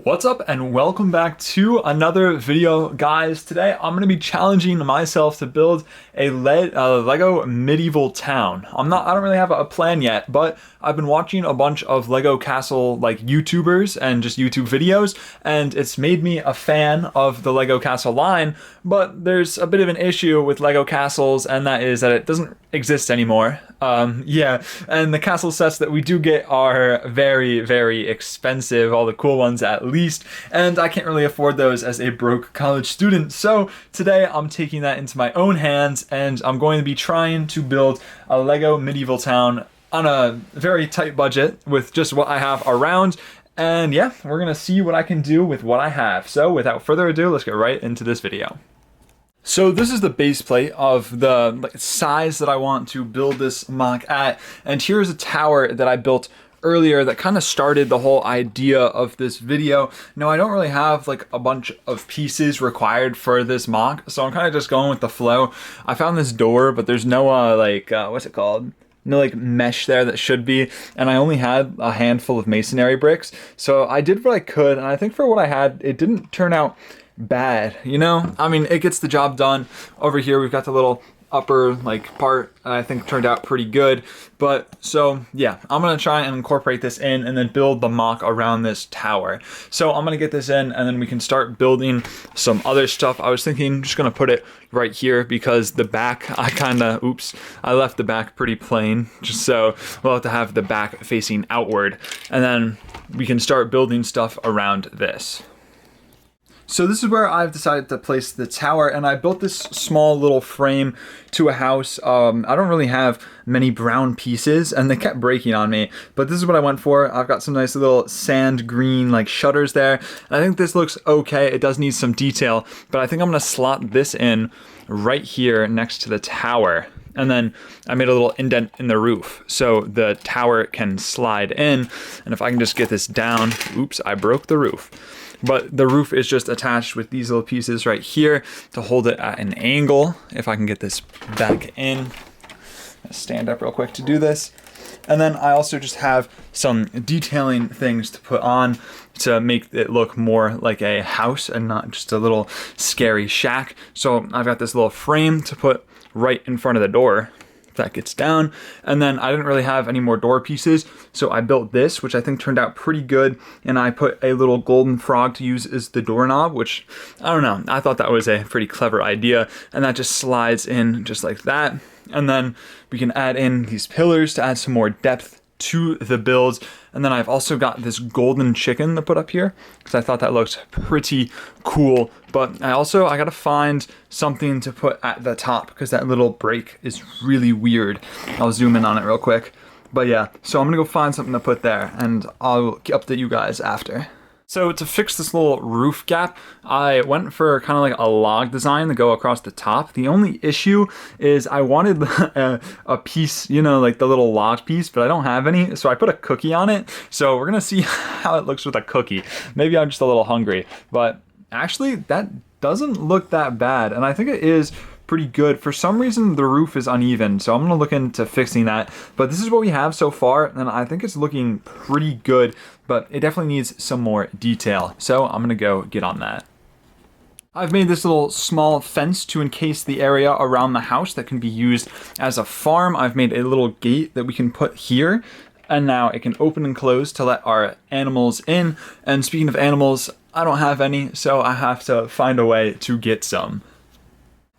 What's up and welcome back to another video, guys. Today I'm going to be challenging myself to build a Lego medieval town. I don't really have a plan yet, but I've been watching a bunch of Lego Castle YouTubers and just YouTube videos, and it's made me a fan of the Lego Castle line. But there's a bit of an issue with Lego Castles, and that is that it doesn't exist anymore. Yeah, and the castle sets that we do get are very, very expensive, all the cool ones at least, and I can't really afford those as a broke college student. So today I'm taking that into my own hands, and I'm going to be trying to build a Lego medieval town on a very tight budget with just what I have around. And yeah, we're gonna see what I can do with what I have. So without further ado, let's get right into this video. So this is the base plate of the size that I want to build this mock at, and here's a tower that I built earlier that kind of started the whole idea of this video. Now I don't really have a bunch of pieces required for this mock, so I'm kind of just going with the flow. I found this door, but there's no what's it called? No mesh there that should be, and I only had a handful of masonry bricks, so I did what I could, and I think for what I had, it didn't turn out bad, you know? I mean, it gets the job done. Over here we've got the little upper part, I think turned out pretty good. But so yeah, I'm gonna try and incorporate this in and then build the mock around this tower. So I'm gonna get this in, and then we can start building some other stuff. I was thinking just gonna put it right here because the back, I left the back pretty plain, just so we'll have to have the back facing outward, and then we can start building stuff around this. So this is where I've decided to place the tower, and I built this small little frame to a house. I don't really have many brown pieces, and they kept breaking on me, but this is what I went for. I've got some nice little sand green shutters there, and I think this looks okay. It does need some detail, but I think I'm gonna slot this in right here next to the tower. And then I made a little indent in the roof so the tower can slide in, and if I can just get this down, oops, I broke the roof. But the roof is just attached with these little pieces right here to hold it at an angle. If I can get this back in, stand up real quick to do this. And then I also just have some detailing things to put on to make it look more like a house and not just a little scary shack. So I've got this little frame to put right in front of the door. That gets down, and then I didn't really have any more door pieces, so I built this, which I think turned out pretty good, and I put a little golden frog to use as the doorknob, which, I don't know, I thought that was a pretty clever idea, and that just slides in just like that. And then we can add in these pillars to add some more depth to the builds. And then I've also got this golden chicken to put up here because I thought that looked pretty cool. But I gotta find something to put at the top because that little break is really weird. I'll zoom in on it real quick. But yeah, so I'm gonna go find something to put there, and I'll update you guys after. So to fix this little roof gap, I went for kind of a log design to go across the top. The only issue is I wanted a piece, the little log piece, but I don't have any, so I put a cookie on it. So we're gonna see how it looks with a cookie. Maybe I'm just a little hungry, but actually that doesn't look that bad, and I think it is pretty good. For some reason the roof is uneven, so I'm gonna look into fixing that, but this is what we have so far, and I think it's looking pretty good, but it definitely needs some more detail, so I'm gonna go get on that. I've made this little small fence to encase the area around the house that can be used as a farm. I've made a little gate that we can put here, and now it can open and close to let our animals in. And speaking of animals, I don't have any, so I have to find a way to get some.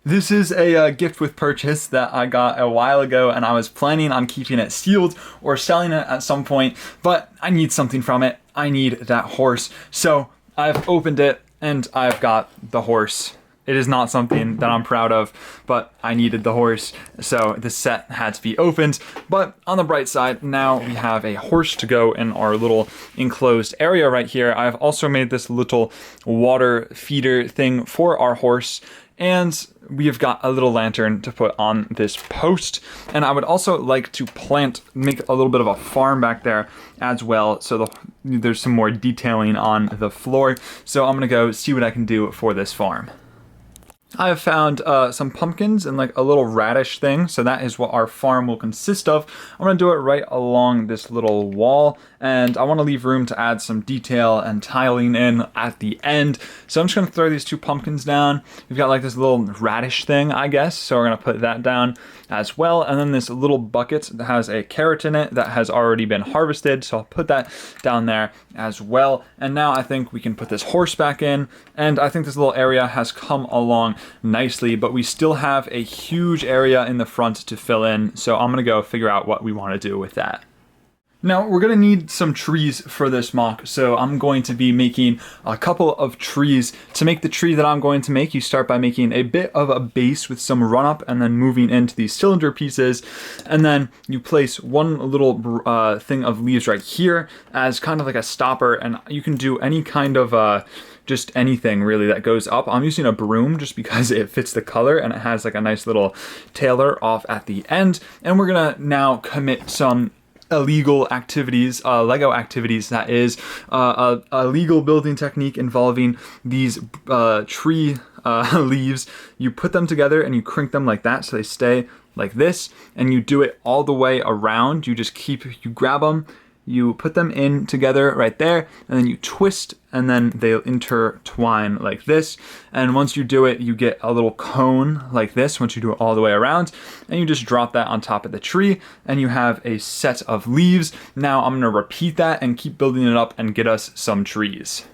This is a gift with purchase that I got a while ago, and I was planning on keeping it sealed or selling it at some point, but I need something from it. I need that horse. So I've opened it, and I've got the horse. It is not something that I'm proud of, but I needed the horse, so this set had to be opened. But on the bright side, now we have a horse to go in our little enclosed area right here. I've also made this little water feeder thing for our horse, and we've got a little lantern to put on this post. And I would also like to make a little bit of a farm back there as well, so there's some more detailing on the floor. So I'm gonna go see what I can do for this farm. I have found some pumpkins and a little radish thing, so that is what our farm will consist of. I'm gonna do it right along this little wall, and I want to leave room to add some detail and tiling in at the end. So I'm just going to throw these 2 pumpkins down. We've got like this little radish thing, I guess, so we're going to put that down as well. And then this little bucket that has a carrot in it that has already been harvested, so I'll put that down there as well. And now I think we can put this horse back in, and I think this little area has come along nicely, but we still have a huge area in the front to fill in, so I'm gonna go figure out what we want to do with that. Now, we're going to need some trees for this mock, so I'm going to be making a couple of trees. To make the tree that I'm going to make, you start by making a bit of a base with some run-up and then moving into these cylinder pieces, and then you place one little thing of leaves right here as kind of like a stopper, and you can do any kind of just anything really that goes up. I'm using a broom just because it fits the color and it has like a nice little tailer off at the end, and we're going to now commit some illegal activities, Lego activities, that is, a legal building technique involving these tree leaves. You put them together and you crink them like that so they stay like this, and you do it all the way around. You grab them, you put them in together right there, and then you twist, and then they'll intertwine like this. And once you do it, you get a little cone like this once you do it all the way around, and you just drop that on top of the tree, and you have a set of leaves. Now I'm going to repeat that and keep building it up and get us some trees.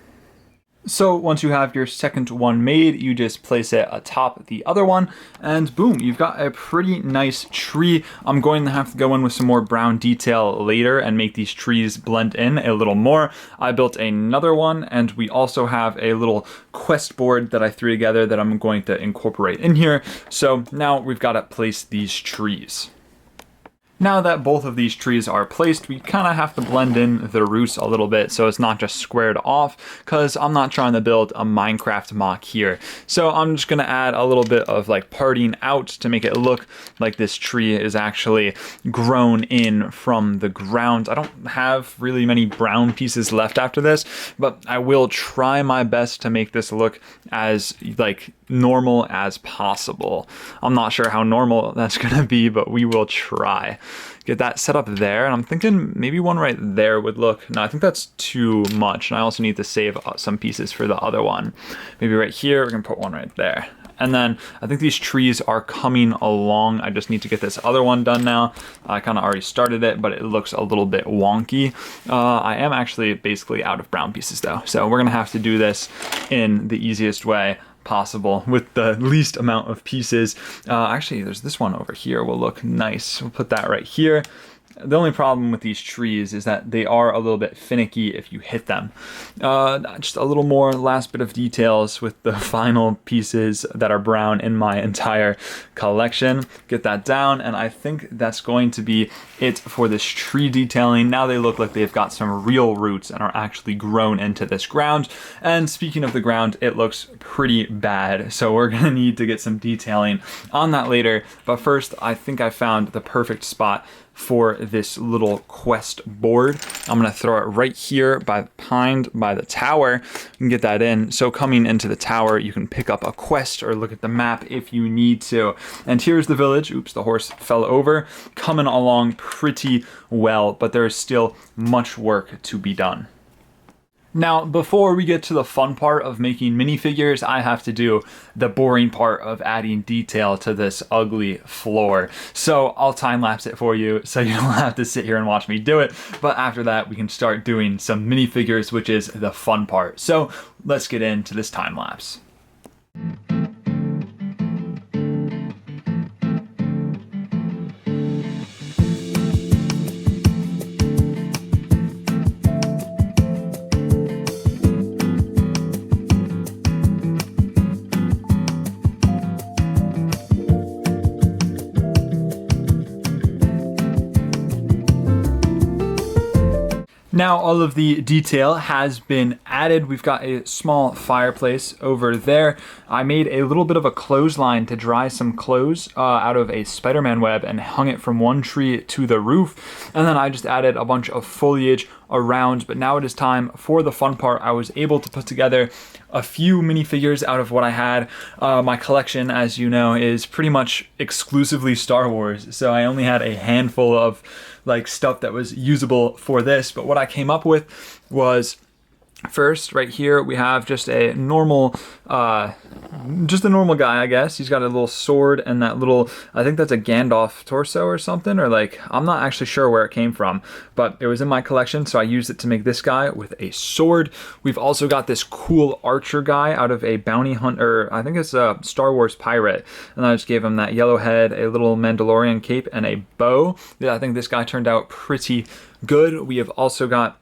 So once you have your second one made, you just place it atop the other one, and boom, you've got a pretty nice tree. I'm going to have to go in with some more brown detail later and make these trees blend in a little more. I built another one, and we also have a little quest board that I threw together that I'm going to incorporate in here. So now we've got to place these trees. Now that both of these trees are placed, we kind of have to blend in the roots a little bit so it's not just squared off, because I'm not trying to build a Minecraft mock here. So I'm just going to add a little bit of like parting out to make it look like this tree is actually grown in from the ground. I don't have really many brown pieces left after this, but I will try my best to make this look as like normal as possible. I'm not sure how normal that's going to be, but we will try. Get that set up there, and I'm thinking maybe one right there would look. No, I think that's too much, and I also need to save some pieces for the other one. Maybe right here, we're gonna put one right there. And then I think these trees are coming along. I just need to get this other one done now. I kind of already started it, but it looks a little bit wonky. I am actually basically out of brown pieces though, so we're gonna have to do this in the easiest way possible with the least amount of pieces. Actually, there's this one over here will look nice. We'll put that right here. The only problem with these trees is that they are a little bit finicky if you hit them. Just a little more last bit of details with the final pieces that are brown in my entire collection. Get that down, and I think that's going to be it for this tree detailing. Now they look like they've got some real roots and are actually grown into this ground. And speaking of the ground, it looks pretty bad, so we're gonna need to get some detailing on that later. But first, I think I found the perfect spot for this little quest board. I'm gonna throw it right here behind by the tower and get that in. So coming into the tower, you can pick up a quest or look at the map if you need to. And here's the village. Oops, the horse fell over. Coming along pretty well, but there is still much work to be done. Now, before we get to the fun part of making minifigures, I have to do the boring part of adding detail to this ugly floor. So I'll time lapse it for you so you don't have to sit here and watch me do it. But after that, we can start doing some minifigures, which is the fun part. So let's get into this time lapse. Now all of the detail has been added. We've got a small fireplace over there. I made a little bit of a clothesline to dry some clothes out of a Spider-Man web and hung it from one tree to the roof. And then I just added a bunch of foliage around, but now it is time for the fun part. I was able to put together a few minifigures out of what I had. My collection, as you know, is pretty much exclusively Star Wars, so I only had a handful of like stuff that was usable for this, but what I came up with was, first, right here, we have just a normal guy, I guess. He's got a little sword and that little, I think that's a Gandalf torso or something, or like, I'm not actually sure where it came from, but it was in my collection, so I used it to make this guy with a sword. We've also got this cool archer guy out of a bounty hunter, I think it's a Star Wars pirate, and I just gave him that yellow head, a little Mandalorian cape, and a bow. Yeah, I think this guy turned out pretty good. We have also got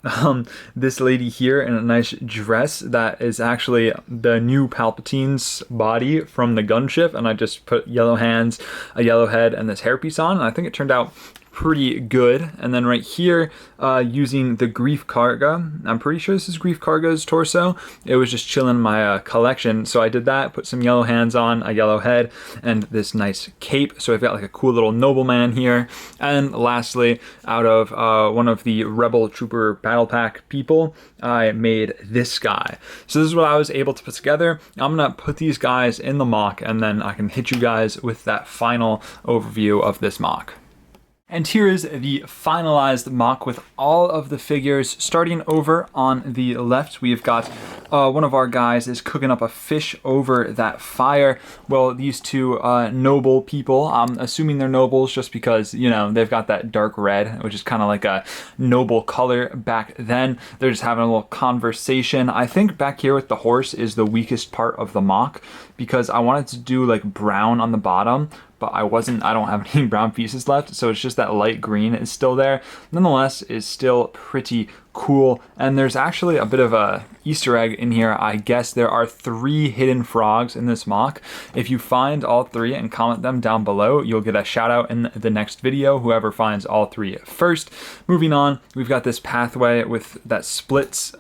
this lady here in a nice dress that is actually the new Palpatine's body from the gunship, and I just put yellow hands, a yellow head, and this hairpiece on, and I think it turned out pretty good. And then right here, using the Grief Karga, I'm pretty sure this is Grief Karga's torso. It was just chilling in my collection, so I did that, put some yellow hands on, a yellow head, and this nice cape. So I've got like a cool little nobleman here. And lastly, out of one of the Rebel Trooper Battle Pack people, I made this guy. So this is what I was able to put together. I'm gonna put these guys in the mock, and then I can hit you guys with that final overview of this mock. And here is the finalized mock with all of the figures. Starting over on the left, we've got one of our guys is cooking up a fish over that fire. Well, these two noble people, I'm assuming they're nobles just because, you know, they've got that dark red, which is kind of like a noble color back then. They're just having a little conversation. I think back here with the horse is the weakest part of the mock because I wanted to do like brown on the bottom, but I don't have any brown pieces left, so it's just that light green is still there. Nonetheless, is still pretty cool. And there's actually a bit of a Easter egg in here. I guess there are 3 hidden frogs in this mock. If you find all 3 and comment them down below, you'll get a shout out in the next video, whoever finds all 3 first. Moving on, we've got this pathway with that splits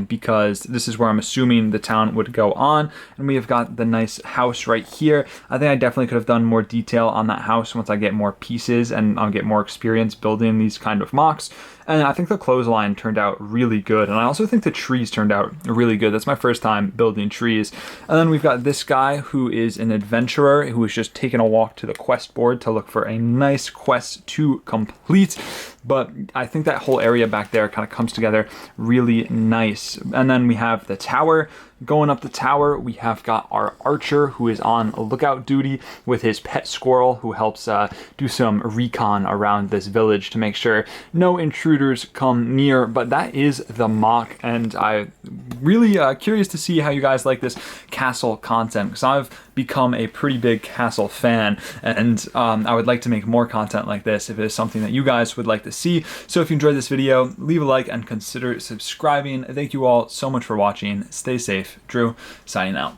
because this is where I'm assuming the town would go on. And we have got the nice house right here. I think I definitely could have done more detail on that house once I get more pieces and I'll get more experience building these kind of mocks. And I think the clothesline turned out really good. And I also think the trees turned out really good. That's my first time building trees. And then we've got this guy who is an adventurer who is just taking a walk to the quest board to look for a nice quest to complete. But I think that whole area back there kind of comes together really nice. And then we have the tower. Going up the tower, we have got our archer who is on lookout duty with his pet squirrel who helps do some recon around this village to make sure no intruders come near. But that is the mock, and I'm really curious to see how you guys like this castle content, because I've become a pretty big castle fan, and I would like to make more content like this if it is something that you guys would like to see. So if you enjoyed this video, leave a like and consider subscribing. Thank you all so much for watching. Stay safe. Drew, signing out.